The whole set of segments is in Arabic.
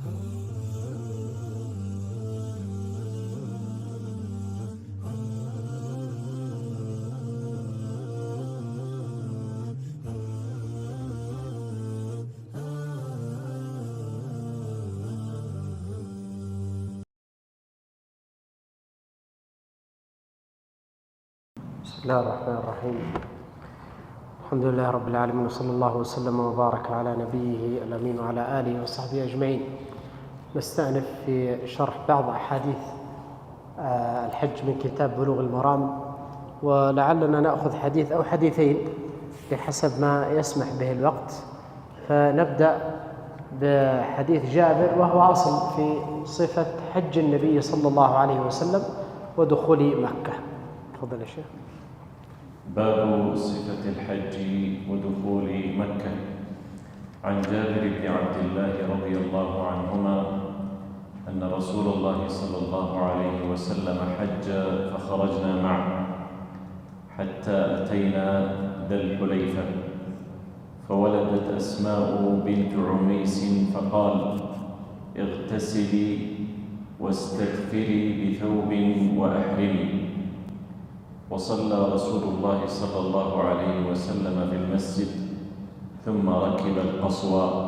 بسم الله الرحمن الرحيم. الحمد لله رب العالمين، وصلى الله وسلم وبارك على نبيه الأمين وعلى آله وصحبه أجمعين. نستأنف في شرح بعض أحاديث الحج من كتاب بلوغ المرام، ولعلنا نأخذ حديث أو حديثين بحسب ما يسمح به الوقت. فنبدأ بحديث جابر، وهو أصل في صفة حج النبي صلى الله عليه وسلم ودخول مكة. تفضل يا شيخ. باب صفة الحج ودخول مكة. عن جابر بن عبد الله رضي الله عنهما أن رسول الله صلى الله عليه وسلم حج فخرجنا معه حتى أتينا ذا الحليفة، فولدت أسماء بنت عميس فقال: اغتسلي واستكثري بثوب وأحرمي. وصلى رسول الله صلى الله عليه وسلم في المسجد، ثم ركب القصوى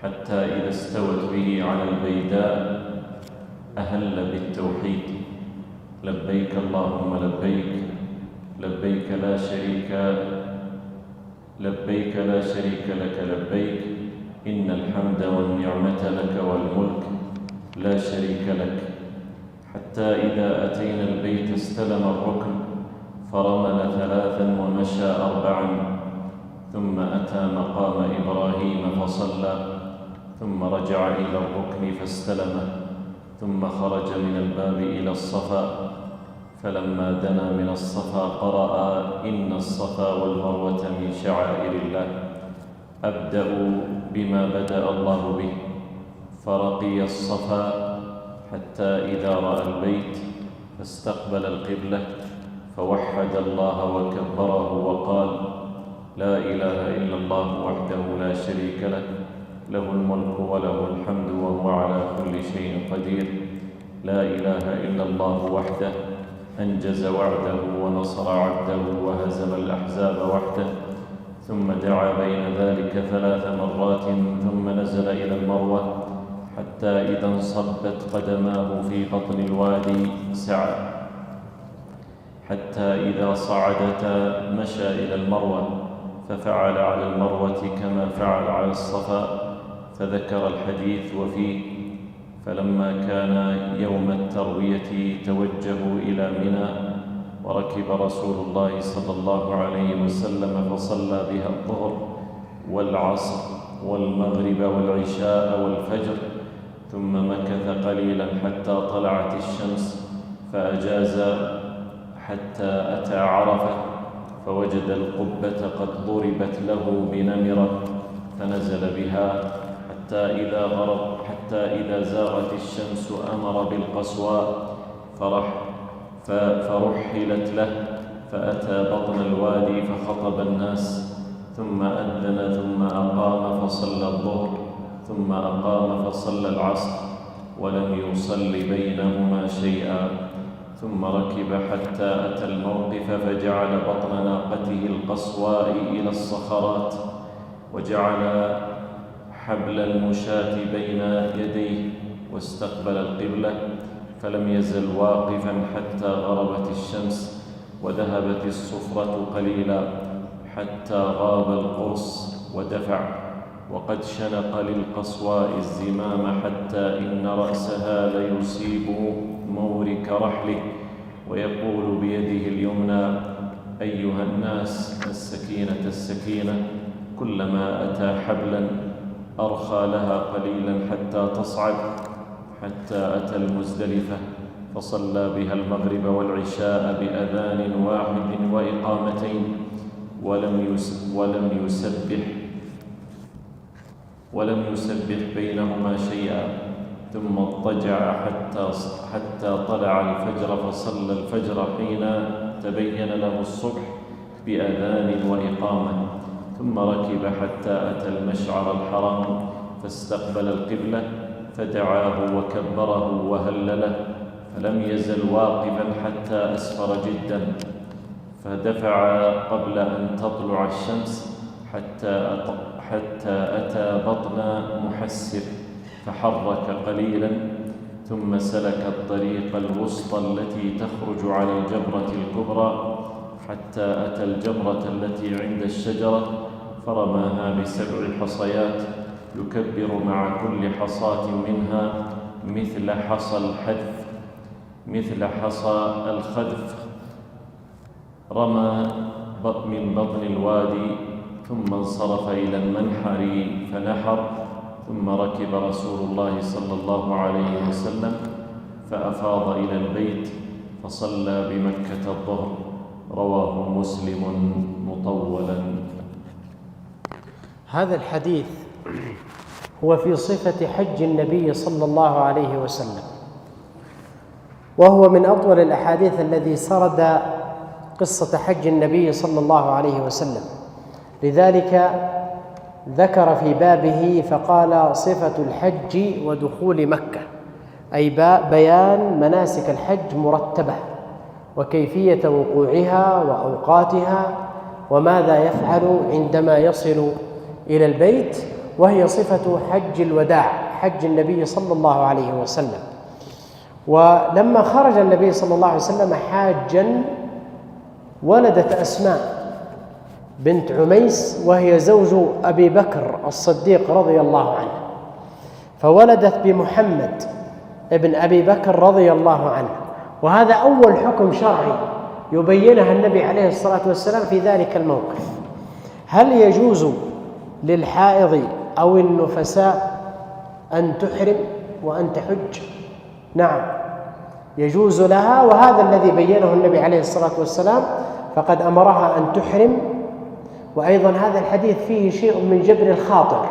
حتى إذا استوت به على البيداء أهل بالتوحيد: لبيك اللهم لبيك، لبيك لا شريك لك لبيك، إن الحمد والنعمة لك والملك لا شريك لك. حتى إذا أتينا البيت استلم الركن فرمل 3 ومشى 4، ثم أتى مقام إبراهيم فصلى، ثم رجع إلى الركن فاستلمه، ثم خرج من الباب إلى الصفا، فلما دنا من الصفا قرأ: إن الصفا والمروة من شعائر الله، أبدأ بما بدأ الله به. فرقي الصفا حتى إذا رأى البيت فاستقبل القبلة فوحد الله وكبره وقال: لا إله إلا الله وحده لا شريك له، له الملك وله الحمد وهو على كل شيء قدير. لا إله إلا الله وحده أنجز وعده ونصر عبده وهزم الأحزاب وحده. ثم دعا بين ذلك 3 مرات، ثم نزل إلى المروة حتى إذا انصبت قدماه في بطن الوادي سعى، حتى إذا صعدتا مشى إلى المروة، ففعل على المروة كما فعل على الصفا، فذكر الحديث وفيه: فلما كان يوم التروية توجهوا إلى منى، وركب رسول الله صلى الله عليه وسلم فصلى بها الظهر والعصر والمغرب والعشاء والفجر، ثم مكث قليلا حتى طلعت الشمس، فأجاز حتى أتى عرفة، فوجد القبة قد ضربت له بنمرة، فنزل بها حتى إذا زاغت الشمس أمر بالقصوى فرحلت له، فأتى بطن الوادي فخطب الناس، ثم أذن، ثم أقام فصلى الظهر، ثم أقام فصلى العصر، ولم يصل بينهما شيئا. ثم ركب حتى أتى الموقف، فجعل بطن ناقته القصواء إلى الصخرات، وجعل حبل المشاة بين يديه، واستقبل القبلة، فلم يزل واقفا حتى غربت الشمس وذهبت الصفرة قليلا، حتى غاب القرص ودفع، وقد شنق للقصواء الزمام حتى إن رأسها ليصيب مورك رحله، ويقول بيده اليمنى: أيها الناس، السكينة السكينة. كلما أتى حبلا أرخى لها قليلا حتى تصعد، حتى أتى المزدلفة فصلى بها المغرب والعشاء بأذان واحد وإقامتين، ولم يسبح بينهما شيئا. ثم اضطجع حتى طلع الفجر، فصلى الفجر حين تبين له الصبح بأذان وإقامة. ثم ركب حتى أتى المشعر الحرام، فاستقبل القبلة فدعاه وكبره وهلله، فلم يزل واقفا حتى أسفر جدا، فدفع قبل أن تطلع الشمس حتى أتى بطن محسر فحرك قليلا، ثم سلك الطريق الوسطى التي تخرج على الجبرة الكبرى حتى أتى الجبرة التي عند الشجرة، فرماها ب7 حصيات يكبر مع كل حصاة منها مثل حصى الخذف. رمى من بطن الوادي ثم انصرف إلى المنحر فنحر، ثم ركب رسول الله صلى الله عليه وسلم فأفاض إلى البيت فصلى بمكة الظهر. رواه مسلم مطولا. هذا الحديث هو في صفة حج النبي صلى الله عليه وسلم، وهو من أطول الأحاديث الذي سرد قصة حج النبي صلى الله عليه وسلم، لذلك ذكر في بابه فقال صفة الحج ودخول مكة، أي بيان مناسك الحج مرتبة وكيفية وقوعها وأوقاتها وماذا يفعل عندما يصل إلى البيت، وهي صفة حج الوداع، حج النبي صلى الله عليه وسلم. ولما خرج النبي صلى الله عليه وسلم حاجا ولدت أسماء بنت عميس، وهي زوج أبي بكر الصديق رضي الله عنه، فولدت بمحمد ابن أبي بكر رضي الله عنه، وهذا أول حكم شرعي يبينها النبي عليه الصلاة والسلام في ذلك الموقف. هل يجوز للحائض أو النفساء أن تحرم وأن تحج؟ نعم، يجوز لها، وهذا الذي بينه النبي عليه الصلاة والسلام، فقد أمرها أن تحرم. وأيضا هذا الحديث فيه شيء من جبر الخاطر،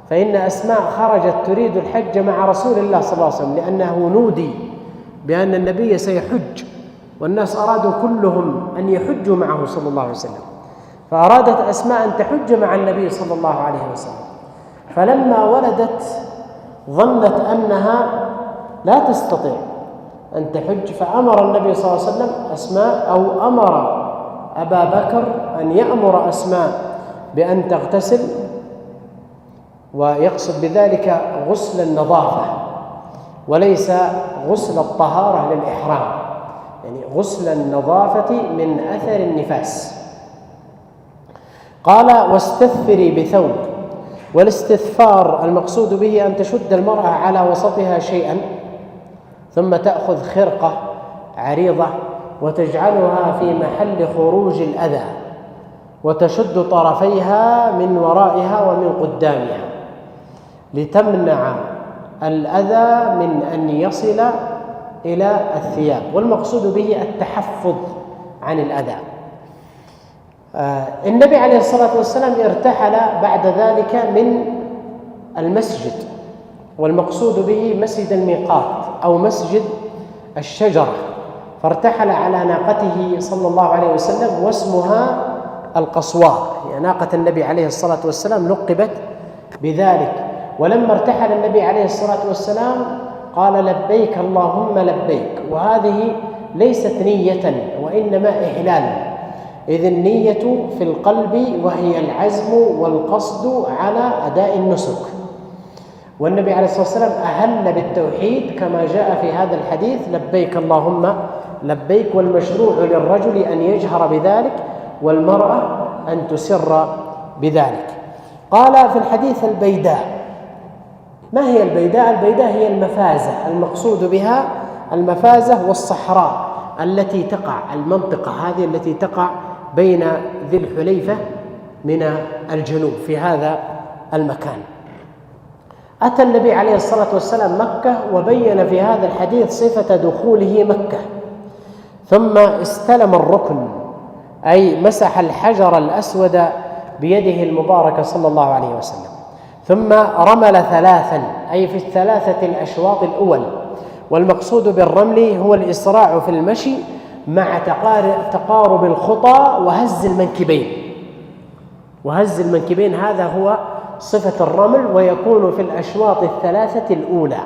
فإن أسماء خرجت تريد الحج مع رسول الله صلى الله عليه وسلم، لأنه نودي بأن النبي سيحج، والناس أرادوا كلهم أن يحجوا معه صلى الله عليه وسلم، فأرادت أسماء أن تحج مع النبي صلى الله عليه وسلم، فلما ولدت ظنت أنها لا تستطيع أن تحج، فأمر النبي صلى الله عليه وسلم أسماء، أو أمر أبا بكر أن يأمر أسماء بأن تغتسل، ويقصد بذلك غسل النظافة وليس غسل الطهارة للإحرام، يعني غسل النظافة من أثر النفاس. قال واستثفري بثوب، والاستثفار المقصود به أن تشد المرأة على وسطها شيئا ثم تأخذ خرقة عريضة وتجعلها في محل خروج الأذى، وتشد طرفيها من ورائها ومن قدامها لتمنع الأذى من أن يصل إلى الثياب، والمقصود به التحفظ عن الأذى. النبي عليه الصلاة والسلام ارتحل بعد ذلك من المسجد، والمقصود به مسجد الميقات أو مسجد الشجرة، فارتحل على ناقته صلى الله عليه وسلم، واسمها القصواء، يعني ناقة النبي عليه الصلاة والسلام لقبت بذلك. ولما ارتحل النبي عليه الصلاة والسلام قال لبيك اللهم لبيك، وهذه ليست نية وإنما إحلال، إذ النية في القلب وهي العزم والقصد على أداء النسك، والنبي عليه الصلاة والسلام أهل بالتوحيد كما جاء في هذا الحديث لبيك اللهم لبيك، والمشروع للرجل أن يجهر بذلك والمرأة أن تسر بذلك. قال في الحديث البيداء. ما هي البيداء؟ البيداء هي المفازة، المقصود بها المفازة والصحراء التي تقع، المنطقة هذه التي تقع بين ذي الحليفة من الجنوب في هذا المكان. أتى النبي عليه الصلاة والسلام مكة، وبين في هذا الحديث صفة دخوله مكة، ثم استلم الركن، أي مسح الحجر الأسود بيده المباركة صلى الله عليه وسلم، ثم رمل 3، أي في 3 الأشواط الأول، والمقصود بالرمل هو الإسراع في المشي مع تقارب الخطى وهز المنكبين، وهز المنكبين هذا هو صفة الرمل ويكون في الأشواط 3 الأولى،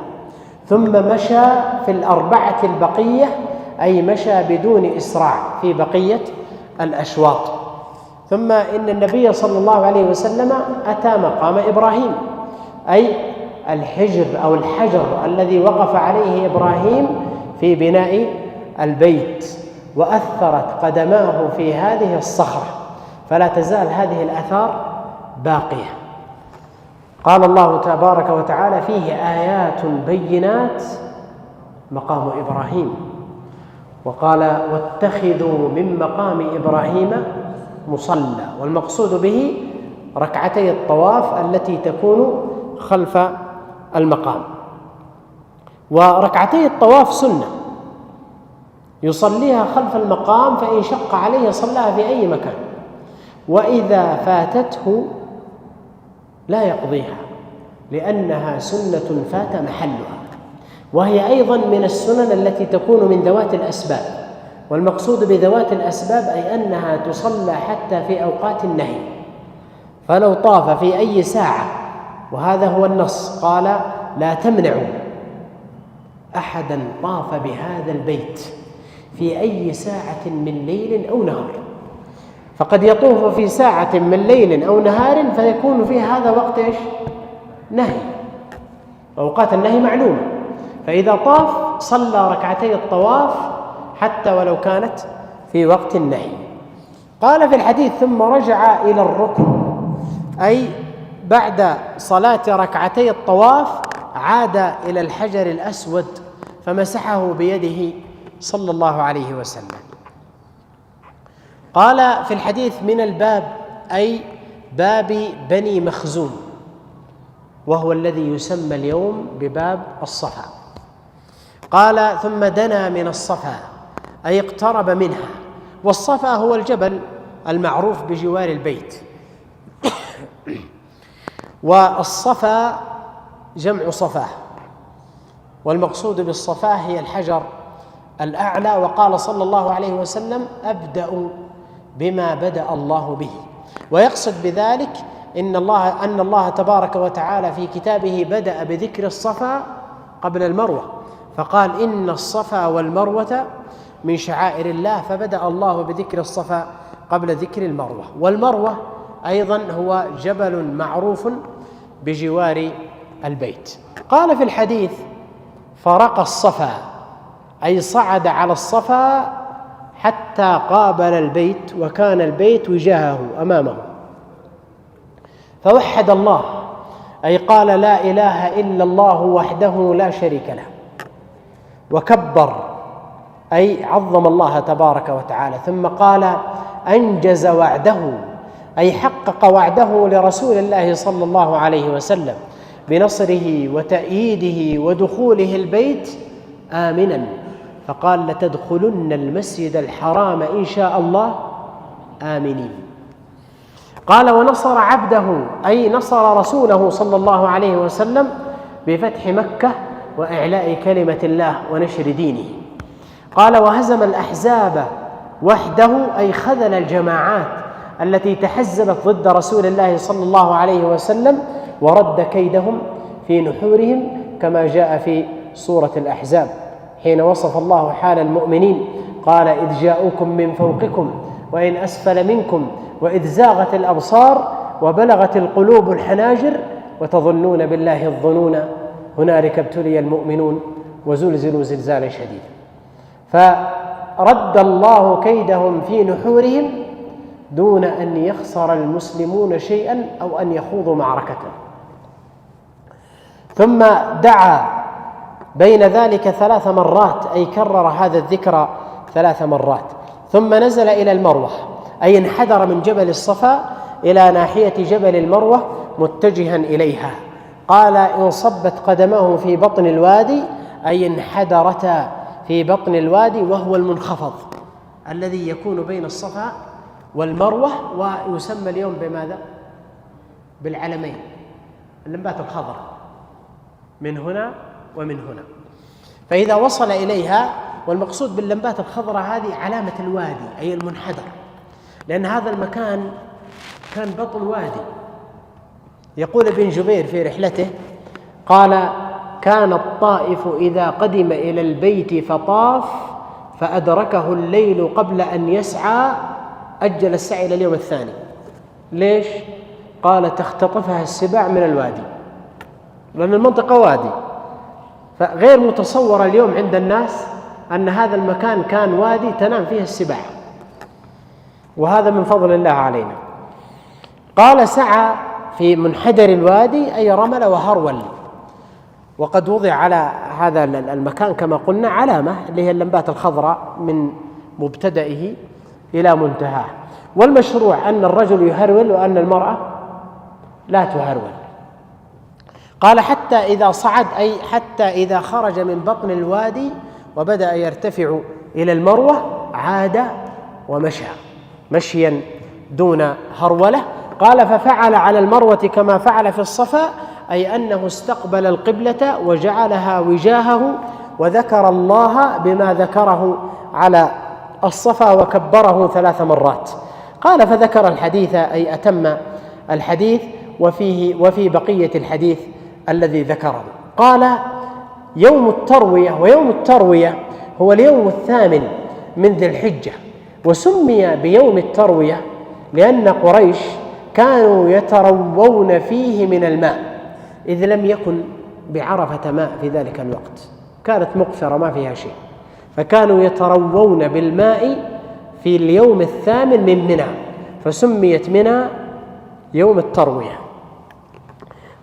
ثم مشى في 4 البقية، أي مشى بدون إسراع في بقية الأشواط. ثم إن النبي صلى الله عليه وسلم أتى مقام إبراهيم، أي الحجر أو الحجر الذي وقف عليه إبراهيم في بناء البيت، وأثرت قدماه في هذه الصخرة، فلا تزال هذه الآثار باقية. قال الله تبارك وتعالى: فيه آيات بينات مقام إبراهيم. وقال: واتخذوا من مقام إبراهيم مصلى، والمقصود به ركعتي الطواف التي تكون خلف المقام. وركعتي الطواف سنة يصليها خلف المقام، فإن شق عليه صلاها في أي مكان، وإذا فاتته لا يقضيها لأنها سنة فات محلها، وهي أيضا من السنن التي تكون من ذوات الأسباب. والمقصود بذوات الأسباب أي أنها تصلى حتى في أوقات النهي، فلو طاف في أي ساعة، وهذا هو النص، قال: لا تمنعوا أحدا طاف بهذا البيت في أي ساعة من ليل أو نهار. فقد يطوف في ساعة من ليل أو نهار فيكون في هذا وقت نهي، أوقات النهي معلومة، فإذا طاف صلى ركعتي الطواف حتى ولو كانت في وقت النهي. قال في الحديث: ثم رجع إلى الركن، أي بعد صلاة ركعتي الطواف عاد إلى الحجر الأسود فمسحه بيده صلى الله عليه وسلم. قال في الحديث: من الباب، أي باب بني مخزوم، وهو الذي يسمى اليوم بباب الصفا. قال: ثم دنا من الصفا، أي اقترب منها، والصفا هو الجبل المعروف بجوار البيت. والصفا جمع صفاه، والمقصود بالصفاه هي الحجر الأعلى. وقال صلى الله عليه وسلم: أبدأ بما بدأ الله به، ويقصد بذلك أن الله تبارك وتعالى في كتابه بدأ بذكر الصفا قبل المروة، فقال: إن الصفا والمروة من شعائر الله، فبدأ الله بذكر الصفا قبل ذكر المروة. والمروة أيضا هو جبل معروف بجوار البيت. قال في الحديث: فرق الصفا، أي صعد على الصفا حتى قابل البيت، وكان البيت وجاهه أمامه، فوحد الله، أي قال: لا إله إلا الله وحده لا شريك له، وكبر، أي عظم الله تبارك وتعالى، ثم قال: أنجز وعده، أي حقق وعده لرسول الله صلى الله عليه وسلم بنصره وتأييده ودخوله البيت آمنا، فقال: لتدخلن المسجد الحرام إن شاء الله آمنين. قال: ونصر عبده، أي نصر رسوله صلى الله عليه وسلم بفتح مكة وإعلاء كلمة الله ونشر دينه. قال: وهزم الأحزاب وحده، أي خذل الجماعات التي تحزبت ضد رسول الله صلى الله عليه وسلم، ورد كيدهم في نحورهم، كما جاء في سورة الأحزاب حين وصف الله حال المؤمنين: قال: إذ جاءوكم من فوقكم وإن أسفل منكم وإذ زاغت الأبصار وبلغت القلوب الحناجر وتظنون بالله الظنون هنالك ابتلي المؤمنون وزلزلوا زلزالا شديدا. فرد الله كيدهم في نحورهم دون أن يخسر المسلمون شيئا أو أن يخوضوا معركة. ثم دعا بين ذلك 3 مرات، أي كرر هذا الذكر 3 مرات، ثم نزل إلى المروة، أي انحدر من جبل الصفا إلى ناحية جبل المروة متجها إليها. قال: إن صبت قدمه في بطن الوادي، أي انحدرتا في بطن الوادي، وهو المنخفض الذي يكون بين الصفا والمروة، ويسمى اليوم بماذا؟ بالعلمين، اللمبات الخضراء من هنا ومن هنا. فإذا وصل إليها، والمقصود باللمبات الخضراء هذه علامة الوادي، أي المنحدر، لأن هذا المكان كان بطن وادي، يقول ابن جبير في رحلته قال: كان الطائف إذا قدم إلى البيت فطاف فأدركه الليل قبل أن يسعى أجل السعي إلى اليوم الثاني. ليش؟ قال: تختطفها السباع من الوادي، لأن المنطقة وادي، فغير متصور اليوم عند الناس أن هذا المكان كان وادي تنام فيه السباع، وهذا من فضل الله علينا. قال: سعى في منحدر الوادي أي رمل وهرول، وقد وضع على هذا المكان كما قلنا علامة اللي هي اللمبات الخضراء من مبتدئه إلى منتهاه. والمشروع أن الرجل يهرول وأن المرأة لا تهرول. قال: حتى إذا صعد، أي حتى إذا خرج من بطن الوادي وبدأ يرتفع إلى المروة عاد ومشى مشيا دون هرولة. قال: ففعل على المروة كما فعل في الصفا، أي أنه استقبل القبلة وجعلها وجاهه وذكر الله بما ذكره على الصفا وكبره 3 مرات. قال: فذكر الحديث، أي أتم الحديث وفي بقية الحديث الذي ذكره. قال: يوم التروية، ويوم التروية هو اليوم 8 من ذي الحجة، وسمي بيوم التروية لأن قريش كانوا يتروون فيه من الماء، إذ لم يكن بعرفة ماء في ذلك الوقت، كانت مقفرة ما فيها شيء، فكانوا يتروون بالماء في اليوم 8 من منى، فسميت منى يوم التروية.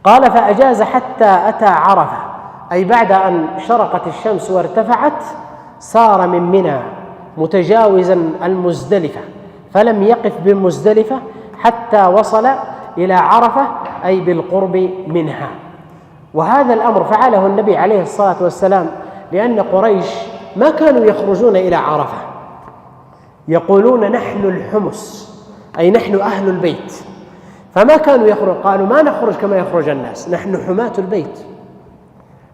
قال: فأجاز حتى أتى عرفة، أي بعد أن شرقت الشمس وارتفعت سار من منى متجاوزا المزدلفة، فلم يقف بالمزدلفة حتى وصل إلى عرفة، أي بالقرب منها. وهذا الأمر فعله النبي عليه الصلاة والسلام لأن قريش ما كانوا يخرجون إلى عرفة، يقولون: نحن الحمص، أي نحن أهل البيت، فما كانوا يخرج، قالوا: ما نخرج كما يخرج الناس، نحن حماة البيت.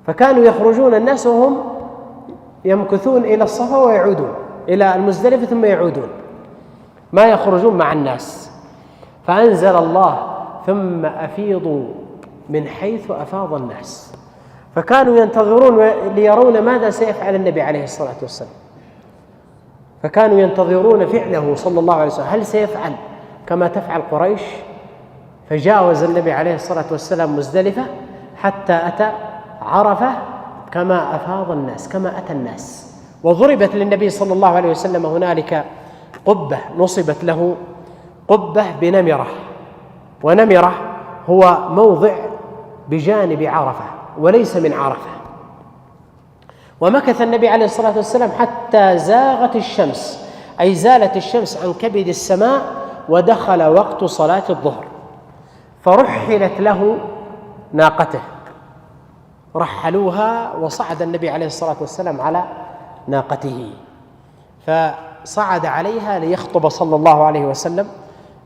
فكانوا يخرجون الناس وهم يمكثون إلى الصفا ويعودون إلى المزدلفة ثم يعودون، ما يخرجون مع الناس. فأنزل الله: ثم أفيضوا من حيث أفاض الناس. فكانوا ينتظرون ليرون ماذا سيفعل النبي عليه الصلاة والسلام، فكانوا ينتظرون فعله صلى الله عليه وسلم، هل سيفعل كما تفعل قريش؟ فجاوز النبي عليه الصلاة والسلام مزدلفة حتى أتى عرفة كما أفاض الناس، كما أتى الناس. وضربت للنبي صلى الله عليه وسلم هنالك قبة، نصبت له قبة بنمرة، ونمرة هو موضع بجانب عرفة وليس من عرفة. ومكث النبي عليه الصلاة والسلام حتى زاغت الشمس، أي زالت الشمس عن كبد السماء ودخل وقت صلاة الظهر، فرحلت له ناقته، رحلوها وصعد النبي عليه الصلاة والسلام على ناقته، فصعد عليها ليخطب صلى الله عليه وسلم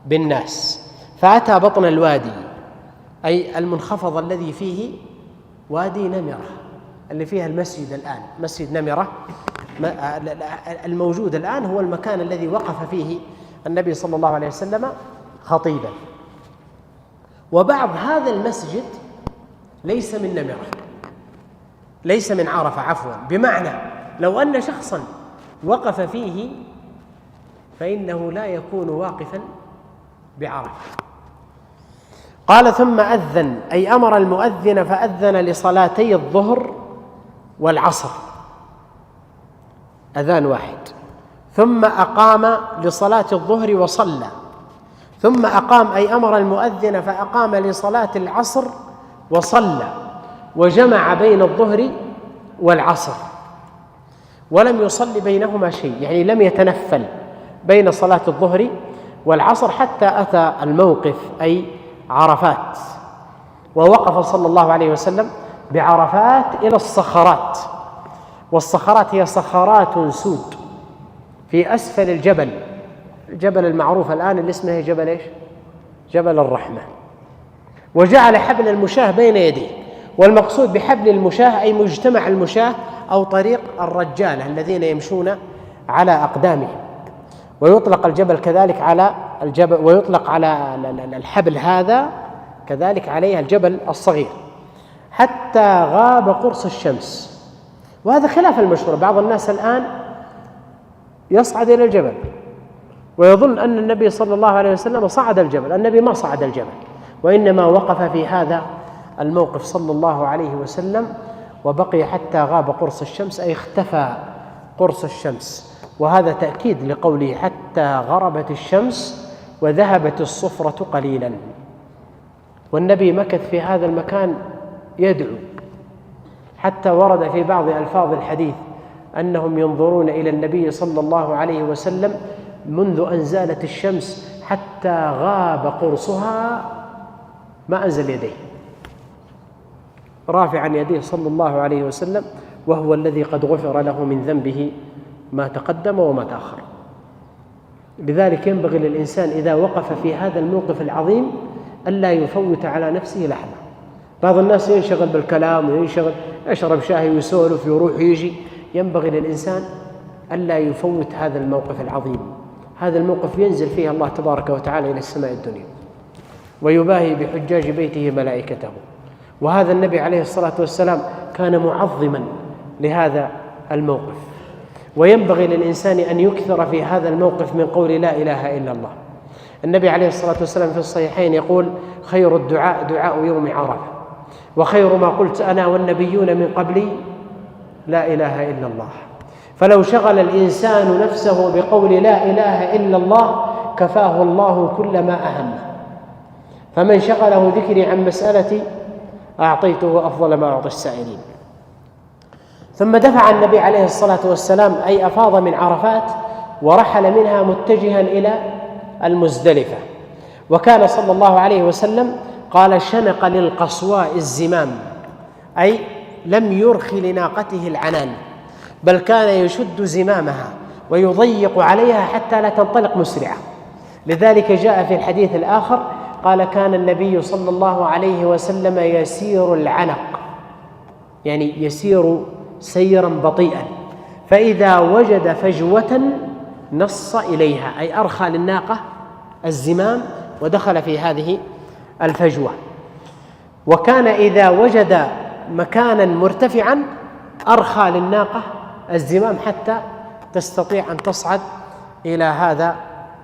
بالناس. فأتى بطن الوادي، أي المنخفض الذي فيه وادي نمرة اللي فيها المسجد الآن، مسجد نمرة الموجود الآن هو المكان الذي وقف فيه النبي صلى الله عليه وسلم خطيبا. وبعض هذا المسجد ليس من نمرة، ليس من عرفة عفوا، بمعنى لو أن شخصا وقف فيه فإنه لا يكون واقفا بعرفة. قال: ثم أذن، أي أمر المؤذن فأذن لصلاتي الظهر والعصر، أذان واحد، ثم أقام لصلاة الظهر وصلى، ثم أقام، أي أمر المؤذن فأقام لصلاة العصر وصلى، وجمع بين الظهر والعصر ولم يصلي بينهما شيء، يعني لم يتنفل بين صلاة الظهر والعصر حتى أتى الموقف أي عرفات. ووقف صلى الله عليه وسلم بعرفات إلى الصخرات، والصخرات هي صخرات سود في أسفل الجبل، الجبل المعروف الآن اللي اسمه جبل إيش؟ جبل الرحمة. وجعل حبل المشاة بين يديه، والمقصود بحبل المشاة أي مجتمع المشاة أو طريق الرجالة الذين يمشون على أقدامهم. ويطلق الجبل كذلك على الجبل، ويطلق على الحبل هذا كذلك عليها الجبل الصغير حتى غاب قرص الشمس. وهذا خلاف المشهور. بعض الناس الآن يصعد إلى الجبل ويظن أن النبي صلى الله عليه وسلم صعد الجبل. النبي ما صعد الجبل، وإنما وقف في هذا الموقف صلى الله عليه وسلم وبقي حتى غاب قرص الشمس، أي اختفى قرص الشمس. وهذا تأكيد لقوله حتى غربت الشمس وذهبت الصفرة قليلا. والنبي مكث في هذا المكان يدعو، حتى ورد في بعض ألفاظ الحديث أنهم ينظرون إلى النبي صلى الله عليه وسلم منذ أن زالت الشمس حتى غاب قرصها ما أنزل يديه، رافعا يديه صلى الله عليه وسلم، وهو الذي قد غفر له من ذنبه ما تقدم وما تأخر. لذلك ينبغي للإنسان إذا وقف في هذا الموقف العظيم ألا يفوت على نفسه لحظة. بعض الناس ينشغل بالكلام وينشغل يشرب شاهي ويسولف ويروح ويجي. ينبغي للإنسان ألا يفوت هذا الموقف العظيم. هذا الموقف ينزل فيه الله تبارك وتعالى إلى السماء الدنيا ويباهي بحجاج بيته ملائكته. وهذا النبي عليه الصلاة والسلام كان معظما لهذا الموقف. وينبغي للإنسان أن يكثر في هذا الموقف من قول لا إله إلا الله. النبي عليه الصلاة والسلام في الصحيحين يقول خير الدعاء دعاء يوم عرفة، وخير ما قلت أنا والنبيون من قبلي لا إله إلا الله. فلو شغل الإنسان نفسه بقول لا إله إلا الله كفاه الله كل ما أهمه. فمن شغله ذكري عن مسألتي أعطيته أفضل ما أعطي السائلين. ثم دفع النبي عليه الصلاة والسلام أي أفاض من عرفات ورحل منها متجها إلى المزدلفة. وكان صلى الله عليه وسلم قال شنق للقصواء الزمام، أي لم يرخ لناقته العنان، بل كان يشد زمامها ويضيق عليها حتى لا تنطلق مسرعة. لذلك جاء في الحديث الآخر قال كان النبي صلى الله عليه وسلم يسير العنق، يعني يسير سيرا بطيئا، فإذا وجد فجوة نص إليها، أي أرخى للناقة الزمام ودخل في هذه الفجوة. وكان إذا وجد مكانا مرتفعا أرخى للناقة الزمام حتى تستطيع أن تصعد إلى هذا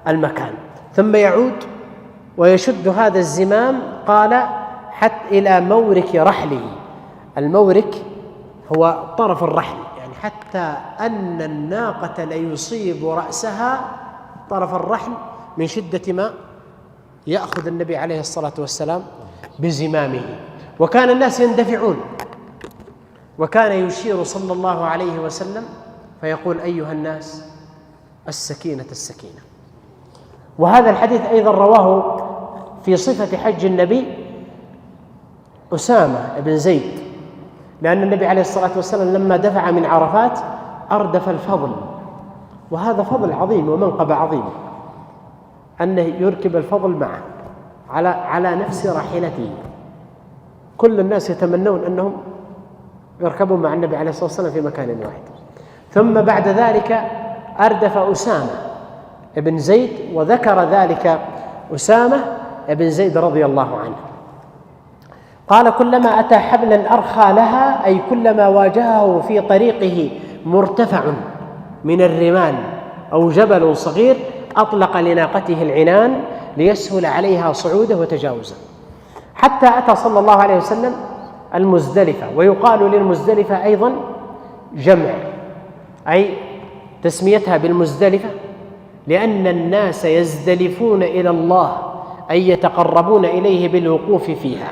المكان، ثم يعود ويشد هذا الزمام قال حتى إلى مورك رحله. المورك هو طرف الرحل، يعني حتى أن الناقة ليصيب رأسها طرف الرحل من شدة ما يأخذ النبي عليه الصلاة والسلام بزمامه. وكان الناس يندفعون، وكان يشير صلى الله عليه وسلم فيقول أيها الناس السكينة السكينة. وهذا الحديث أيضا رواه في صفة حج النبي أسامة بن زيد، لأن النبي عليه الصلاة والسلام لما دفع من عرفات أردف الفضل، وهذا فضل عظيم ومنقبة عظيمة أنه يركب الفضل معه على نفس راحلته. كل الناس يتمنون أنهم يركبون مع النبي عليه الصلاة والسلام في مكان واحد. ثم بعد ذلك أردف أسامة بن زيد، وذكر ذلك أسامة بن زيد رضي الله عنه. قال كلما أتى حبلا أرخى لها، أي كلما واجهه في طريقه مرتفع من الرمال أو جبل صغير أطلق لناقته العنان ليسهل عليها صعوده وتجاوزه، حتى أتى صلى الله عليه وسلم المزدلفة. ويقال للمزدلفة أيضا جمع، أي تسميتها بالمزدلفة لأن الناس يزدلفون إلى الله، أي يتقربون إليه بالوقوف فيها.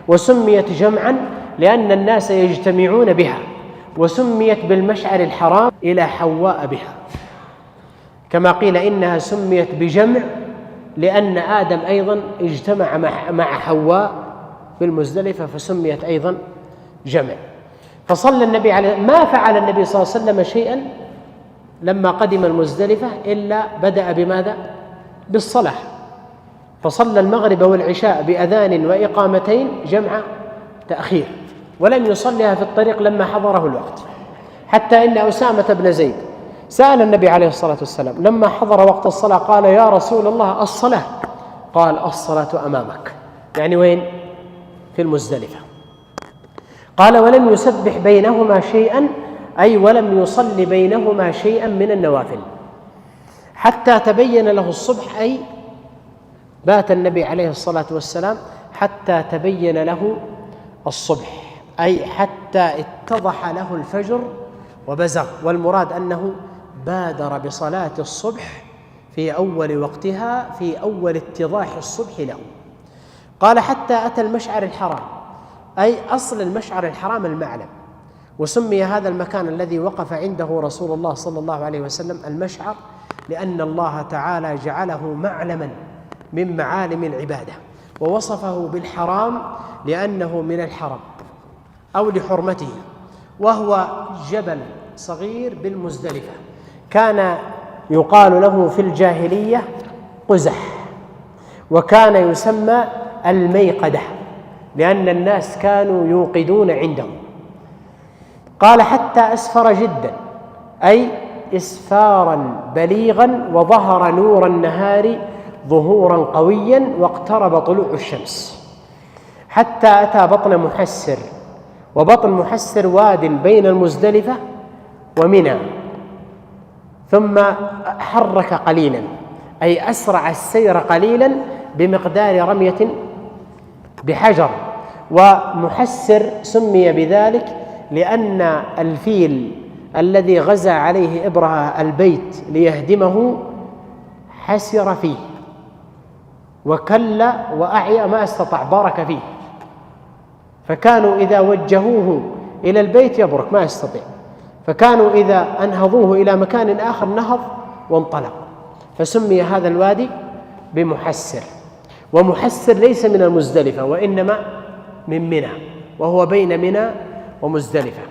وسميت جمعا لأن الناس يجتمعون بها، وسميت بالمشعر الحرام إلى حواء بها، كما قيل إنها سميت بجمع لأن آدم أيضا اجتمع مع حواء بالمزدلفة فسميت أيضا جمع. فصلى النبي عليه، ما فعل النبي صلى الله عليه وسلم شيئا لما قدم المزدلفة إلا بدأ بماذا؟ بالصلاة، فصلى المغرب والعشاء بأذان وإقامتين جمع تأخير، ولم يصليها في الطريق لما حضره الوقت، حتى إن أسامة بن زيد سأل النبي عليه الصلاة والسلام لما حضر وقت الصلاة قال يا رسول الله الصلاة؟ قال الصلاة أمامك، يعني وين؟ في المزدلفة. قال ولم يسبح بينهما شيئا، أي ولم يصل بينهما شيئا من النوافل حتى تبين له الصبح، أي بات النبي عليه الصلاة والسلام حتى تبين له الصبح، أي حتى اتضح له الفجر وبزغ. والمراد أنه بادر بصلاة الصبح في أول وقتها، في أول اتضاح الصبح له. قال حتى أتى المشعر الحرام، أي أصل المشعر الحرام المعلم، وسمي هذا المكان الذي وقف عنده رسول الله صلى الله عليه وسلم المشعر، لأن الله تعالى جعله معلما من معالم العبادة، ووصفه بالحرام لأنه من الحرم أو لحرمته، وهو جبل صغير بالمزدلفة كان يقال له في الجاهلية قزح، وكان يسمى الميقدة لأن الناس كانوا يوقدون عنده. قال حتى أسفر جدا، أي إسفارا بليغا، وظهر نور النهار ظهورا قويا، واقترب طلوع الشمس، حتى أتى بطن محسر. وبطن محسر واد بين المزدلفة ومنى. ثم حرك قليلا، أي أسرع السير قليلا بمقدار رمية بحجر. ومحسر سمي بذلك لأن الفيل الذي غزا عليه إبرهة البيت ليهدمه حسر فيه وكل وأعيا ما استطاع، بارك فيه، فكانوا إذا وجهوه إلى البيت يبرك ما يستطيع، فكانوا إذا أنهضوه إلى مكان آخر نهض وانطلق، فسمي هذا الوادي بمحسر. ومحسر ليس من المزدلفة وإنما من منى، وهو بين منى ومزدلفة.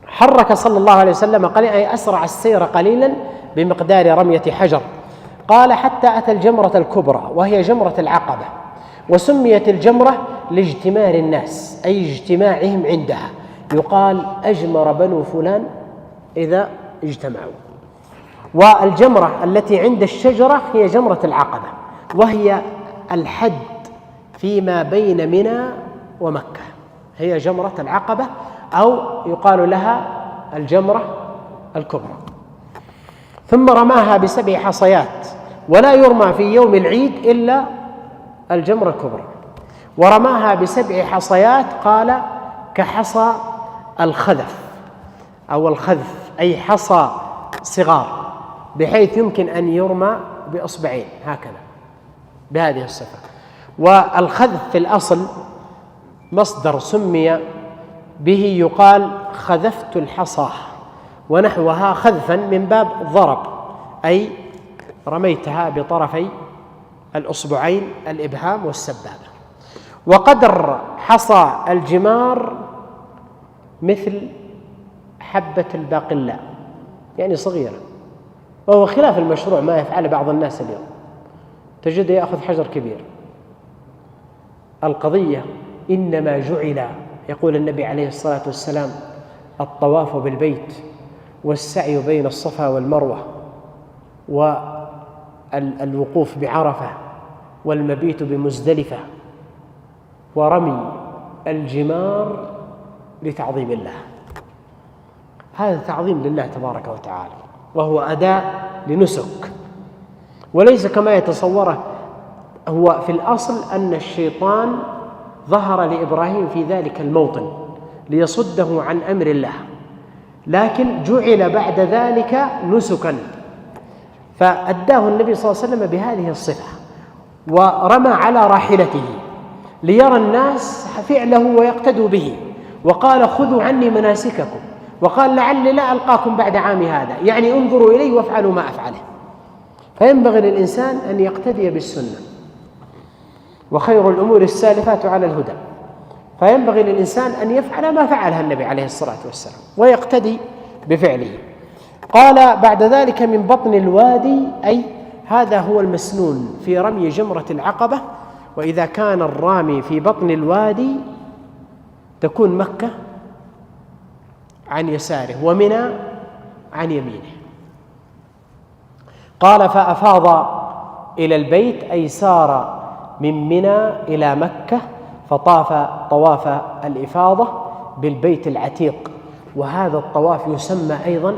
حرك صلى الله عليه وسلم قليلا، أي أسرع السير قليلا بمقدار رمية حجر. قال حتى أتى الجمرة الكبرى، وهي جمرة العقبة، وسميت الجمرة لاجتماع الناس، أي اجتماعهم عندها، يقال أجمر بنو فلان إذا اجتمعوا. والجمرة التي عند الشجرة هي جمرة العقبة، وهي الحد فيما بين منى ومكة، هي جمرة العقبة، أو يقال لها الجمرة الكبرى. ثم رماها ب7 حصيات، ولا يرمى في يوم العيد إلا الجمرة الكبرى. ورماها ب7 حصيات، قال كحصى الخذف أو الخذف، أي حصى صغار، بحيث يمكن أن يرمى بإصبعين هكذا بهذه الصفة. والخذف في الأصل مصدر سمي به، يقال خذفت الحصى ونحوها خذفا من باب ضرب، أي رميتها بطرفي الأصبعين الإبهام والسبابة. وقدر حصى الجمار مثل حبة الباقلاء، يعني صغيرة، وهو خلاف المشروع ما يفعل بعض الناس اليوم، تجد يأخذ حجر كبير. القضية إنما جعل، يقول النبي عليه الصلاة والسلام، الطواف بالبيت والسعي بين الصفا والمروة والوقوف بعرفة والمبيت بمزدلفة ورمي الجمار لتعظيم الله. هذا تعظيم لله تبارك وتعالى، وهو أداء لنسك، وليس كما يتصوره. هو في الأصل أن الشيطان ظهر لإبراهيم في ذلك الموطن ليصده عن أمر الله، لكن جعل بعد ذلك نسكا، فأداه النبي صلى الله عليه وسلم بهذه الصفة، ورمى على راحلته ليرى الناس فعله ويقتدوا به، وقال خذوا عني مناسككم، وقال لعلي لا ألقاكم بعد عام هذا، يعني انظروا إلي وافعلوا ما أفعله. فينبغي للإنسان أن يقتدي بالسنة، وخير الأمور السالفات على الهدى، فينبغي للإنسان أن يفعل ما فعلها النبي عليه الصلاة والسلام ويقتدي بفعله. قال بعد ذلك من بطن الوادي، أي هذا هو المسنون في رمي جمرة العقبة. وإذا كان الرامي في بطن الوادي تكون مكة عن يساره ومنى عن يمينه. قال فأفاض إلى البيت، أي سار من منى إلى مكة فطاف طواف الإفاضة بالبيت العتيق، وهذا الطواف يسمى أيضا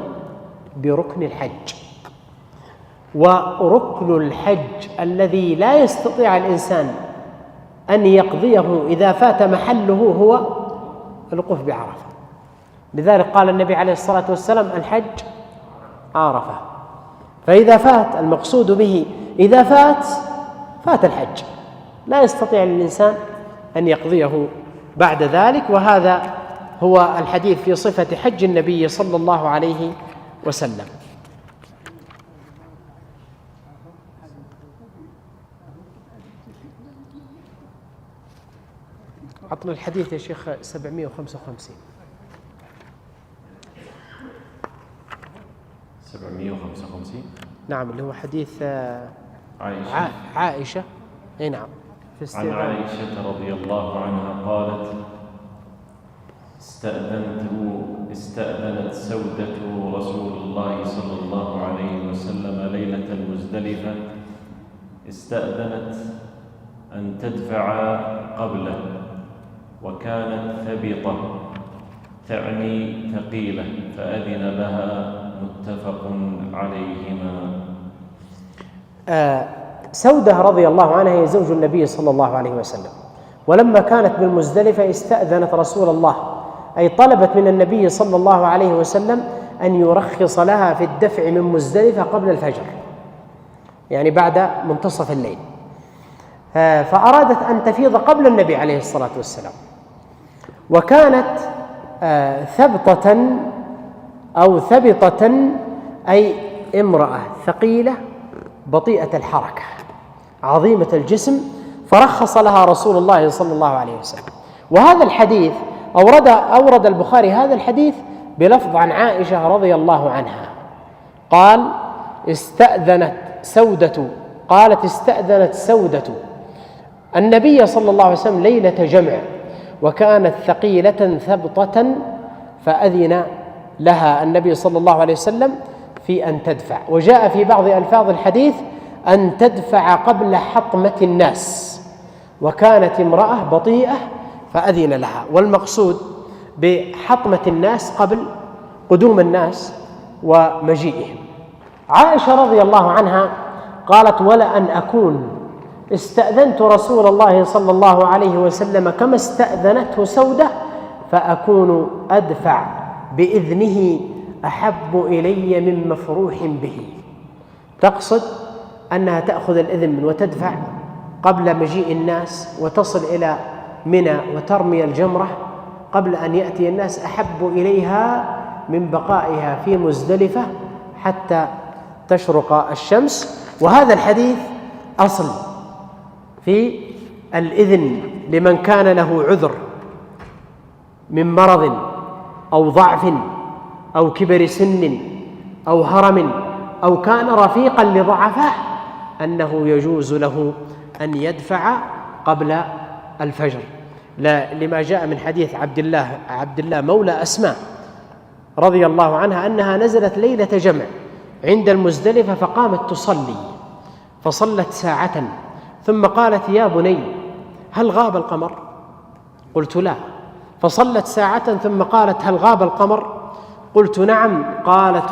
بركن الحج. وركن الحج الذي لا يستطيع الإنسان أن يقضيه إذا فات محله هو الوقوف بعرفة. لذلك قال النبي عليه الصلاة والسلام: الحج عرفة. فإذا فات، المقصود به إذا فات الحج، لا يستطيع الإنسان أن يقضيه بعد ذلك. وهذا هو الحديث في صفة حج النبي صلى الله عليه وسلم. عطنا الحديث يا شيخ 755. 755 نعم، اللي هو حديث عائشة. أي نعم. عن عائشة رضي الله عنها قالت: استأذنت سودة رسول الله صلى الله عليه وسلم ليلة المزدلفة، استأذنت أن تدفع قبله، وكانت ثبطة تعني ثقيلة، فأذن لها. متفق عليهما. سودة رضي الله عنها هي زوج النبي صلى الله عليه وسلم، ولما كانت بالمزدلفة استأذنت رسول الله، أي طلبت من النبي صلى الله عليه وسلم أن يرخص لها في الدفع من مزدلفة قبل الفجر، يعني بعد منتصف الليل. فأرادت أن تفيض قبل النبي عليه الصلاة والسلام، وكانت ثبطة أي امرأة ثقيلة بطيئة الحركة عظيمة الجسم، فرخص لها رسول الله صلى الله عليه وسلم. وهذا الحديث أورد البخاري هذا الحديث بلفظ عن عائشة رضي الله عنها، استأذنت سودة النبي صلى الله عليه وسلم ليلة جمع، وكانت ثقيلة ثبطة، فأذن لها النبي صلى الله عليه وسلم في أن تدفع. وجاء في بعض ألفاظ الحديث أن تدفع قبل حطمة الناس، وكانت امرأة بطيئة فأذن لها. والمقصود بحطمة الناس قبل قدوم الناس ومجيئهم. عائشة رضي الله عنها قالت: ولأن أكون استأذنت رسول الله صلى الله عليه وسلم كما استأذنته سودة، فأكون أدفع بإذنه أحب إلي من مفروح به. تقصد أنها تأخذ الإذن منه وتدفع قبل مجيء الناس وتصل إلى منى وترمي الجمرة قبل أن يأتي الناس، أحب إليها من بقائها في مزدلفة حتى تشرق الشمس. وهذا الحديث أصل في الإذن لمن كان له عذر من مرض أو ضعف أو كبر سن أو هرم أو كان رفيقا لضعفاء، أنه يجوز له أن يدفع قبل الفجر، لما جاء من حديث عبد الله مولى أسماء رضي الله عنها أنها نزلت ليلة جمع عند المزدلفة فقامت تصلي، فصلت ساعة ثم قالت: يا بني هل غاب القمر؟ قلت: لا. فصلت ساعة ثم قالت: هل غاب القمر؟ قلت: نعم. قالت: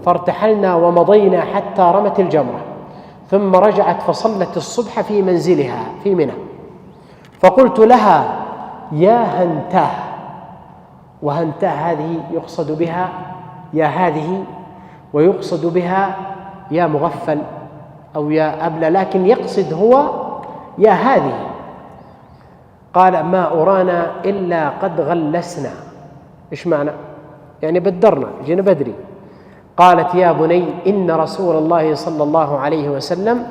فارتحلنا ومضينا حتى رمت الجمرة، ثم رجعت فصلت الصبح في منزلها في منى، فقلت لها: يا هنتاه. وهنتاه هذه يقصد بها يا هذه، ويقصد بها يا مغفل أو يا أبلة، لكن يقصد هو يا هذه. قال: ما أرانا إلا قد غلسنا. إيش معنى؟ يعني بدرنا، جينا بدري. قالت: يا بني إن رسول الله صلى الله عليه وسلم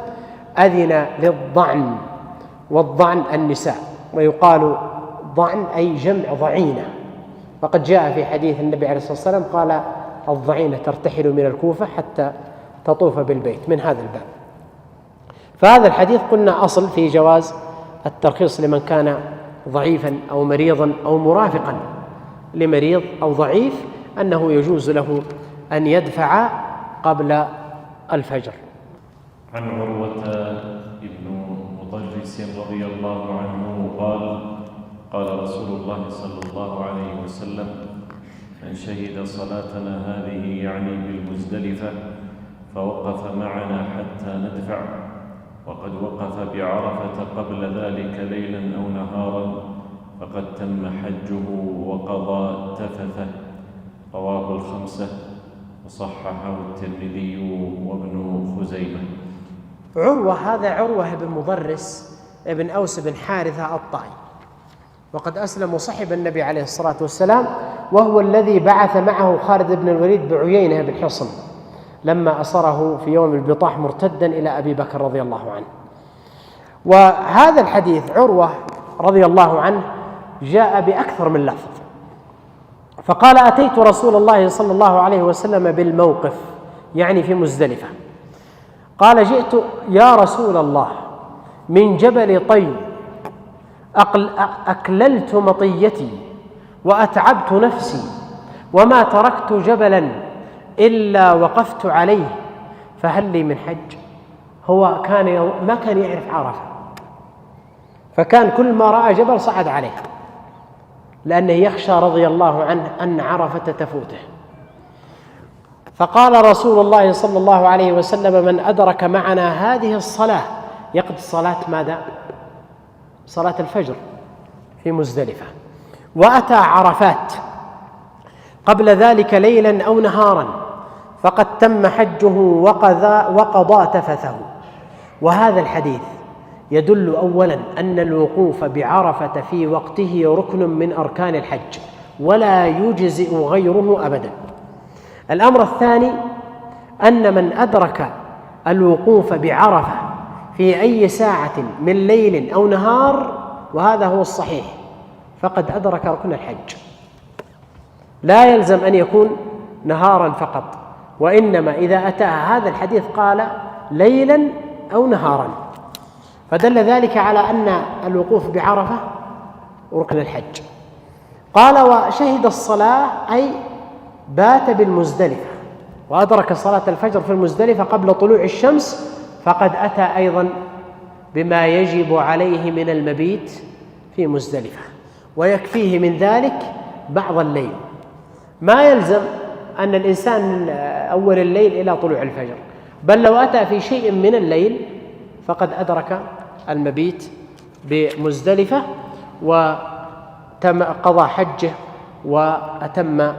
أذن للضعن، والضعن النساء، ويقال ضعن أي جمع ضعينة، وقد جاء في حديث النبي عليه الصلاة والسلام قال: الضعينة ترتحل من الكوفة حتى تطوف بالبيت، من هذا الباب. فهذا الحديث قلنا أصل في جواز الترخيص لمن كان ضعيفا أو مريضا أو مرافقا لمريض أو ضعيف، أنه يجوز له أن يدفع قبل الفجر. عن عروة بن قيس رضي الله عنه قال: قال رسول الله صلى الله عليه وسلم: من شهد صلاتنا هذه يعني بالمزدلفة فوقف معنا حتى ندفع، وقد وقف بعرفة قبل ذلك ليلا أو نهارا، فقد تم حجه وقضى تفثه. رواه الخمسة وصححه الترمذي وابن خزيمة. عروة هذا عروة بن مضرس ابن أوس بن حارثة الطائي، وقد أسلم وصحب النبي عليه الصلاة والسلام، وهو الذي بعث معه خالد بن الوليد بعيينة بن حصن لما أصره في يوم البطاح مرتدا إلى أبي بكر رضي الله عنه. وهذا الحديث عروة رضي الله عنه جاء بأكثر من لفظ، فقال: أتيت رسول الله صلى الله عليه وسلم بالموقف، يعني في مزدلفة. قال: جئت يا رسول الله من جبل طي، أقللت مطيتي وأتعبت نفسي، وما تركت جبلا إلا وقفت عليه، فهل لي من حج؟ هو ما كان يعرف عرفة، فكان كل ما رأى جبل صعد عليه، لأنه يخشى رضي الله عنه أن عرفة تفوته. فقال رسول الله صلى الله عليه وسلم: من أدرك معنا هذه الصلاة، يقضي صلاة ماذا؟ صلاة الفجر في مزدلفة، وأتى عرفات قبل ذلك ليلا أو نهارا، فقد تم حجه وقضى تفثه. وهذا الحديث يدل أولا أن الوقوف بعرفة في وقته ركن من أركان الحج، ولا يجزئ غيره أبدا. الأمر الثاني أن من أدرك الوقوف بعرفة في أي ساعة من ليل أو نهار، وهذا هو الصحيح، فقد أدرك ركن الحج. لا يلزم أن يكون نهارا فقط، وإنما إذا أتى هذا الحديث قال ليلا أو نهارا، فدل ذلك على أن الوقوف بعرفة ركن الحج. قال: وشهد الصلاة أي بات بالمزدلفة وأدرك صلاة الفجر في المزدلفة قبل طلوع الشمس، فقد أتى أيضا بما يجب عليه من المبيت في مزدلفة، ويكفيه من ذلك بعض الليل. ما يلزم أن الإنسان من أول الليل إلى طلوع الفجر، بل لو أتى في شيء من الليل فقد أدرك المبيت بمزدلفة وقضى حجه وأتم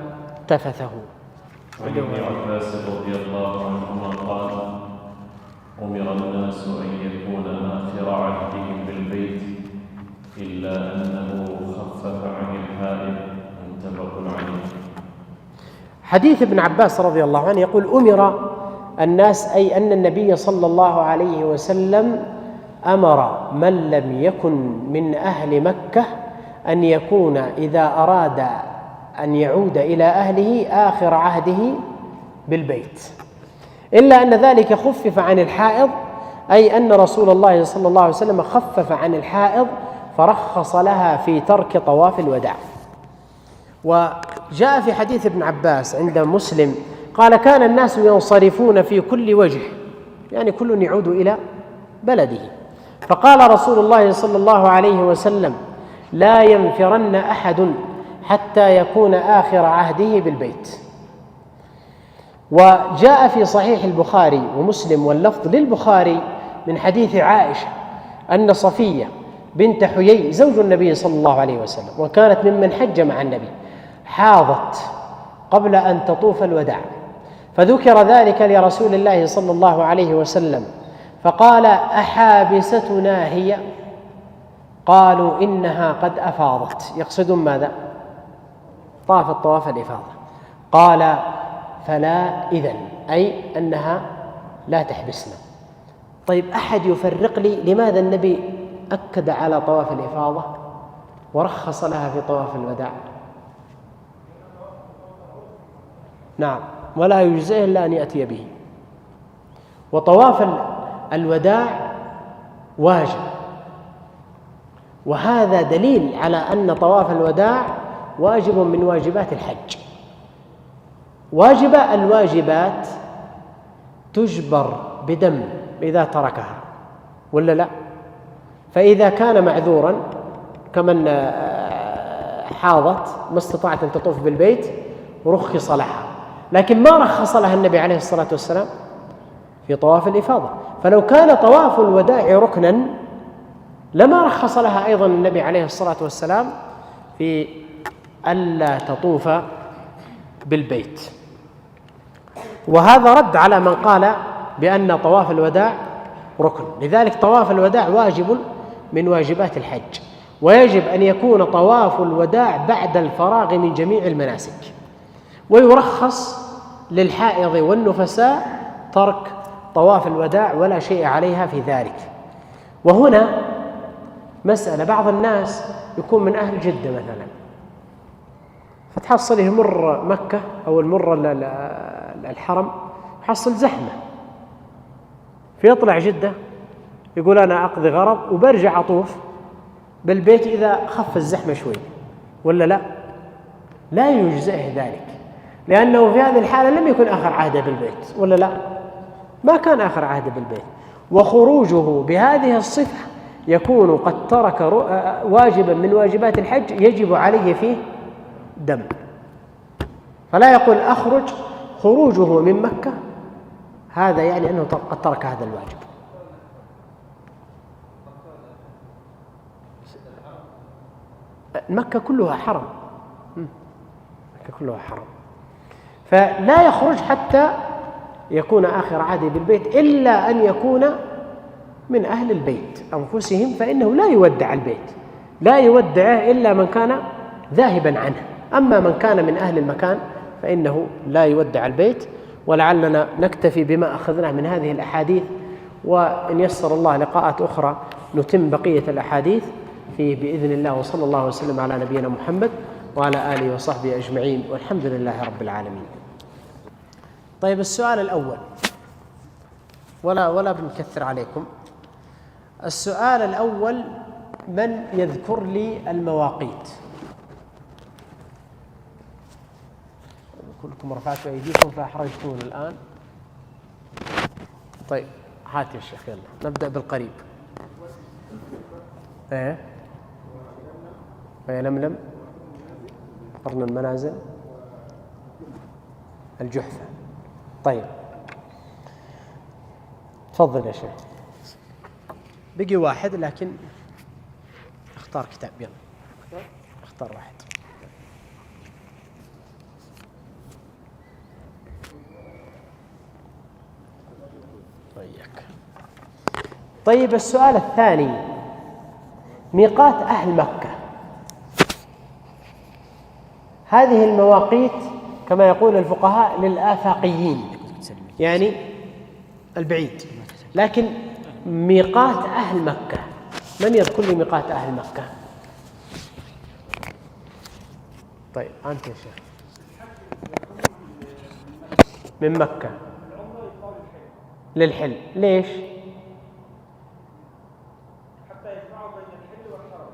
تفثه. عن ابن عباس رضي الله عنهما قال: أمر الناس أن يكون آخر عهدهم بالبيت إلا أنه خفف عن الحائض. متفق عليه. حديث ابن عباس رضي الله عنه يقول: أمر الناس، أي أن النبي صلى الله عليه وسلم أمر من لم يكن من أهل مكة أن يكون إذا أراد أن يعود إلى أهله آخر عهده بالبيت، إلا أن ذلك خفف عن الحائض، أي أن رسول الله صلى الله عليه وسلم خفف عن الحائض فرخص لها في ترك طواف الوداع. وجاء في حديث ابن عباس عند مسلم قال: كان الناس ينصرفون في كل وجه، يعني كل يعود إلى بلده، فقال رسول الله صلى الله عليه وسلم: لا ينفرن أحد حتى يكون آخر عهده بالبيت. وجاء في صحيح البخاري ومسلم واللفظ للبخاري من حديث عائشة أن صفية بنت حيي زوج النبي صلى الله عليه وسلم، وكانت ممن حج مع النبي، حاضت قبل أن تطوف الوداع، فذكر ذلك لرسول الله صلى الله عليه وسلم، فقال: أحابستنا هي؟ قالوا: إنها قد أفاضت، يقصدون ماذا؟ طافت طواف الإفاضة. قال: فلا إذن، أي أنها لا تحبسنا. طيب، أحد يفرق لي لماذا النبي أكد على طواف الإفاضة ورخص لها في طواف الوداع؟ نعم، ولا يجزئه إلا أن يأتي به. وطواف الوداع واجب، وهذا دليل على أن طواف الوداع واجب من واجبات الحج. واجبة الواجبات تجبر بدم إذا تركها، ولا لا؟ فإذا كان معذورا كمن حاضت ما استطاعت أن تطوف بالبيت رخص لها، لكن ما رخص لها النبي عليه الصلاة والسلام في طواف الإفاضة. فلو كان طواف الوداع ركنا لما رخص لها أيضا النبي عليه الصلاة والسلام في ألا تطوف بالبيت. وهذا رد على من قال بأن طواف الوداع ركن. لذلك طواف الوداع واجب من واجبات الحج، ويجب أن يكون طواف الوداع بعد الفراغ من جميع المناسك، ويرخص للحائض والنفساء ترك طواف الوداع ولا شيء عليها في ذلك. وهنا مسألة، بعض الناس يكون من أهل جدة مثلا، فتحصل يمر مكة أو المر الحرم حصل زحمة، فيطلع جدة يقول أنا أقضي غرض وبرجع أطوف بالبيت إذا خف الزحمة شوي، ولا لا يجزئه ذلك، لأنه في هذه الحالة لم يكن آخر عهده بالبيت، ولا لا، ما كان آخر عهده بالبيت، وخروجه بهذه الصفة يكون قد ترك واجبا من واجبات الحج يجب عليه فيه دم. فلا يقول أخرج، خروجه من مكة هذا يعني أنه قد ترك هذا الواجب. مكة كلها حرم، مكة كلها حرم، فلا يخرج حتى يكون آخر عهده بالبيت، إلا أن يكون من أهل البيت أنفسهم، فإنه لا يودع البيت، لا يودعه إلا من كان ذاهبا عنه. أما من كان من أهل المكان فإنه لا يودع البيت. ولعلنا نكتفي بما أخذناه من هذه الأحاديث، وإن يسر الله لقاءات أخرى نتم بقية الأحاديث فيه بإذن الله. وصلى الله وسلم على نبينا محمد وعلى آله وصحبه أجمعين، والحمد لله رب العالمين. طيب، السؤال الأول، ولا بنكثر عليكم. السؤال الأول: من يذكر لي المواقيت؟ كلكم رفعتوا أيديكم فأحرجتون الآن. طيب، هات يا شيخ، يلا نبدأ بالقريب. لملم، قرن المنازل، الجحفة. طيب، تفضل يا شيخ. بقي واحد، لكن اختار كتاب، يلا اختار واحد. طيب، السؤال الثاني: ميقات أهل مكة. هذه المواقيت كما يقول الفقهاء للآفاقيين، يعني البعيد، لكن ميقات أهل مكة، من يذكر لي ميقات أهل مكة؟ طيب، أنت يا شيخ. من مكة للحل، ليش؟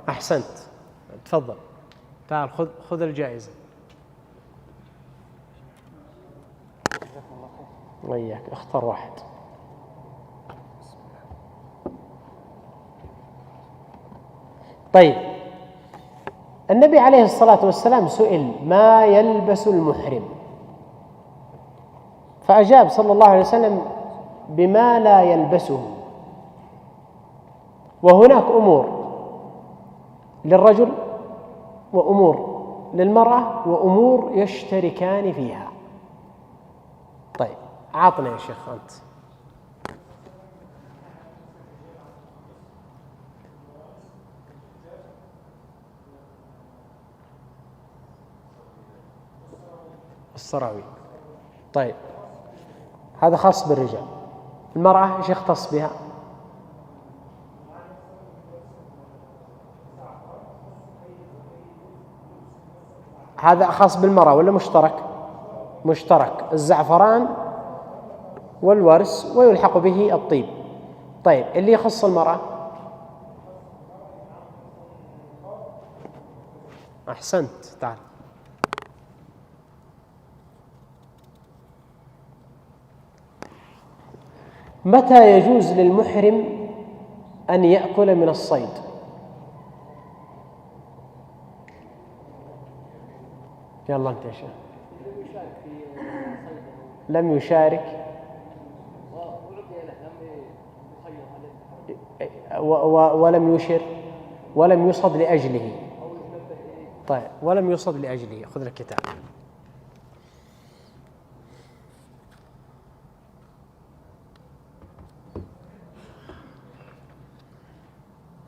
أحسنت، تفضل، تعال خذ الجائزة. وياك، اختار واحد. طيب، النبي عليه الصلاة والسلام سئل: ما يلبس المحرم؟ فأجاب صلى الله عليه وسلم: بما لا يلبسه. وهناك أمور للرجل وأمور للمرأة وأمور يشتركان فيها. طيب، عاطنا يا شيخ أنت. السراويل. طيب، هذا خاص بالرجال. المرأة ايش يختص بها؟ هذا خاص بالمرأة ولا مشترك؟ مشترك، الزعفران والورس ويلحق به الطيب. طيب، اللي يخص المرأة؟ أحسنت، تعال. متى يجوز للمحرم أن يأكل من الصيد. يلا أنت يا شيخ. لم يشارك ولم يشر ولم يصد لأجله. طيب ولم يصد لأجله. خذ لك كتاب.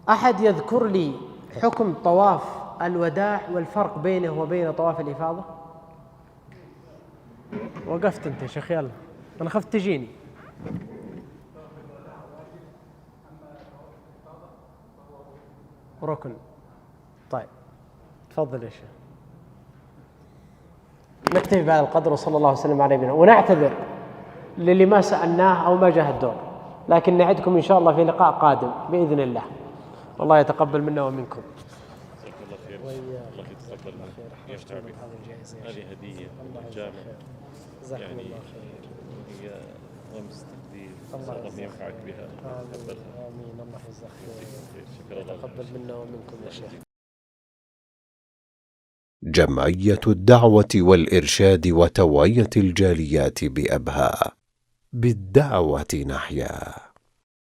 أحد يذكر لي حكم طواف الوداع والفرق بينه وبين طواف الإفاضة؟ وقفت أنت يا شيخ. يلا أنا خفت تجيني. ركن. طيب تفضل يا شيخ. نكتفي بهذا القدر وصلى الله وسلم على نبينا. ونعتذر للي ما سألناه أو ما جاء الدور، لكن نعدكم إن شاء الله في لقاء قادم بإذن الله. والله يتقبل منا ومنكم. جزاك الله خير. الله يتقبل منك. ينفع بك. هذه هدية من الجامع. يعني هي رمز تقدير. الله ينفعك بها. آمين. الله يجزاك خير. شكرا الله. يتقبل منا ومنكم يا شيخ. جمعية الدعوة والإرشاد وتوعية الجاليات بأبها. بالدعوة نحيا.